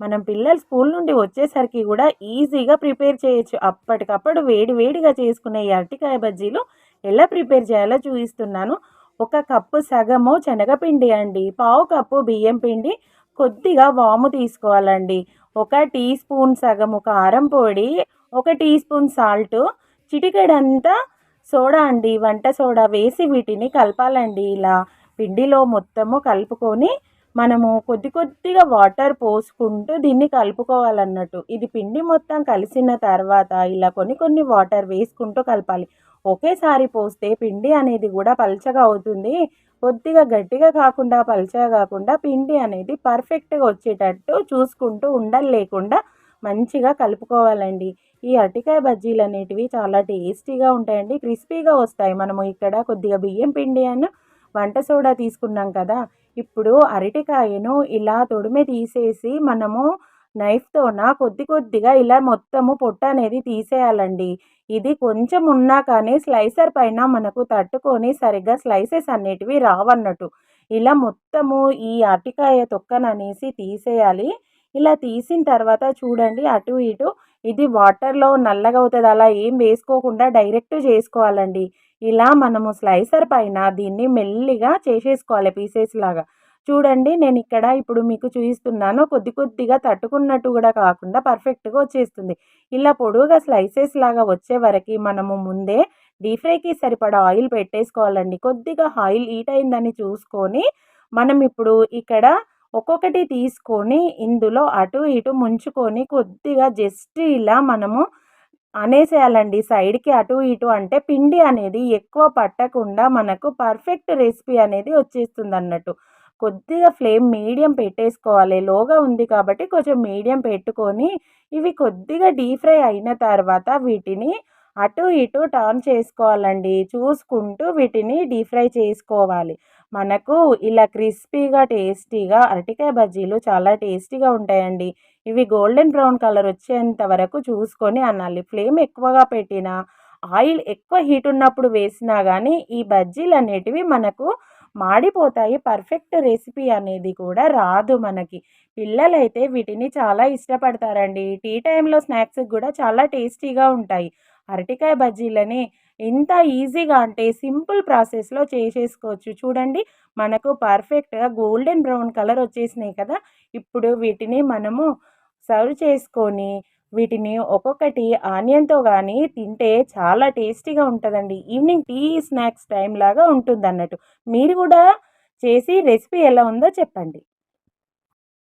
మనం పిల్లలు స్కూల్ నుండి వచ్చేసరికి కూడా ఈజీగా ప్రిపేర్ చేయొచ్చు. అప్పటికప్పుడు వేడి వేడిగా చేసుకునే ఈ అరటికాయ బజ్జీలు ఎలా ప్రిపేర్ చేయాలో చూపిస్తున్నాను. ఒక కప్పు సగము శనగపిండి అండి, పావు కప్పు బియ్యం పిండి, కొద్దిగా వాము తీసుకోవాలండి, ఒక టీ స్పూన్ సగము కారం పొడి, ఒక టీ స్పూన్ సాల్ట్, చిటికెడంతా సోడా అండి, వంట సోడా వేసి వీటిని కలపాలండి. ఇలా పిండిలో మొత్తము కలుపుకొని మనము కొద్ది కొద్దిగా వాటర్ పోసుకుంటూ దీన్ని కలుపుకోవాలన్నట్టు. ఇది పిండి మొత్తం కలిసిన తర్వాత ఇలా కొన్ని కొన్ని వాటర్ వేసుకుంటూ కలపాలి. ఒకేసారి పోస్తే పిండి అనేది కూడా పల్చగా అవుతుంది. కొద్దిగా గట్టిగా కాకుండా పల్చగా కాకుండా పిండి అనేది పర్ఫెక్ట్గా వచ్చేటట్టు చూసుకుంటూ ఉండలు లేకుండా మంచిగా కలుపుకోవాలండి. ఈ అరటికాయ బజ్జీలు అనేటివి చాలా టేస్టీగా ఉంటాయండి, క్రిస్పీగా వస్తాయి. మనము ఇక్కడ కొద్దిగా బియ్యం పిండి అని వంట సోడా తీసుకున్నాం కదా. ఇప్పుడు అరటికాయను ఇలా తొడిమె తీసేసి మనము నైఫ్తోన కొద్ది కొద్దిగా ఇలా మొత్తము పొట్టు అనేది తీసేయాలండి. ఇది కొంచెం ఉన్నా కానీ స్లైసర్ పైన మనకు తట్టుకొని సరిగ్గా స్లైసెస్ అనేటివి రావన్నట్టు. ఇలా మొత్తము ఈ అరటికాయ తొక్కననేసి తీసేయాలి. ఇలా తీసిన తర్వాత చూడండి అటు ఇటు ఇది వాటర్లో నల్లగా అవుతుంది, అలా ఏం వేసుకోకుండా డైరెక్ట్ చేసుకోవాలండి. ఇలా మనము స్లైసర్ పైన దీన్ని మెల్లిగా చేసేసుకోవాలి పీసెస్ లాగా. చూడండి నేను ఇక్కడ ఇప్పుడు మీకు చూపిస్తున్నాను. కొద్ది కొద్దిగా తట్టుకున్నట్టు కూడా కాకుండా పర్ఫెక్ట్గా వచ్చేస్తుంది. ఇలా పొడువుగా స్లైసెస్ లాగా వచ్చే వరకు మనము ముందే డీప్ ఫ్రైకి సరిపడా ఆయిల్ పెట్టేసుకోవాలండి. కొద్దిగా ఆయిల్ హీట్ అయిందని చూసుకొని మనం ఇప్పుడు ఇక్కడ ఒక్కొక్కటి తీసుకొని ఇందులో అటు ఇటు ముంచుకొని కొద్దిగా జస్ట్ ఇలా మనము అనేసేయాలండి సైడ్కి అటు ఇటు. అంటే పిండి అనేది ఎక్కువ పట్టకుండా మనకు పర్ఫెక్ట్ రెసిపీ అనేది వచ్చేస్తుంది అన్నట్టు. కొద్దిగా ఫ్లేమ్ మీడియం పెట్టేసుకోవాలి. లోగా ఉంది కాబట్టి కొంచెం మీడియం పెట్టుకొని ఇవి కొద్దిగా డీప్ ఫ్రై అయిన తర్వాత వీటిని అటు ఇటు టర్న్ చేసుకోవాలండి. చూసుకుంటూ వీటిని డీప్ ఫ్రై చేసుకోవాలి. మనకు ఇలా క్రిస్పీగా టేస్టీగా అరటికాయ బజ్జీలు చాలా టేస్టీగా ఉంటాయండి. ఇవి గోల్డెన్ బ్రౌన్ కలర్ వచ్చేంత వరకు చూసుకొని అనాలి. ఫ్లేమ్ ఎక్కువగా పెట్టినా ఆయిల్ ఎక్కువ హీట్ ఉన్నప్పుడు వేసినా కానీ ఈ బజ్జీలు అనేటివి మనకు మాడిపోతాయి. పర్ఫెక్ట్ రెసిపీ అనేది కూడా రాదు మనకి. పిల్లలైతే వీటిని చాలా ఇష్టపడతారండి. టీ టైంలో స్నాక్స్కి కూడా చాలా టేస్టీగా ఉంటాయి. అరటికాయ బజ్జీలని ఎంత ఈజీగా అంటే సింపుల్ ప్రాసెస్లో చేసేసుకోవచ్చు. చూడండి మనకు పర్ఫెక్ట్గా గోల్డెన్ బ్రౌన్ కలర్ వచ్చేసినాయి కదా. ఇప్పుడు వీటిని మనము సర్వ్ చేసుకొని వీటిని ఒక్కొక్కటి ఆనియన్తో కానీ తింటే చాలా టేస్టీగా ఉంటుందండి. ఈవినింగ్ టీ స్నాక్స్ టైం లాగా ఉంటుంది అన్నట్టు. మీరు కూడా చేసి రెసిపీ ఎలా ఉందో చెప్పండి.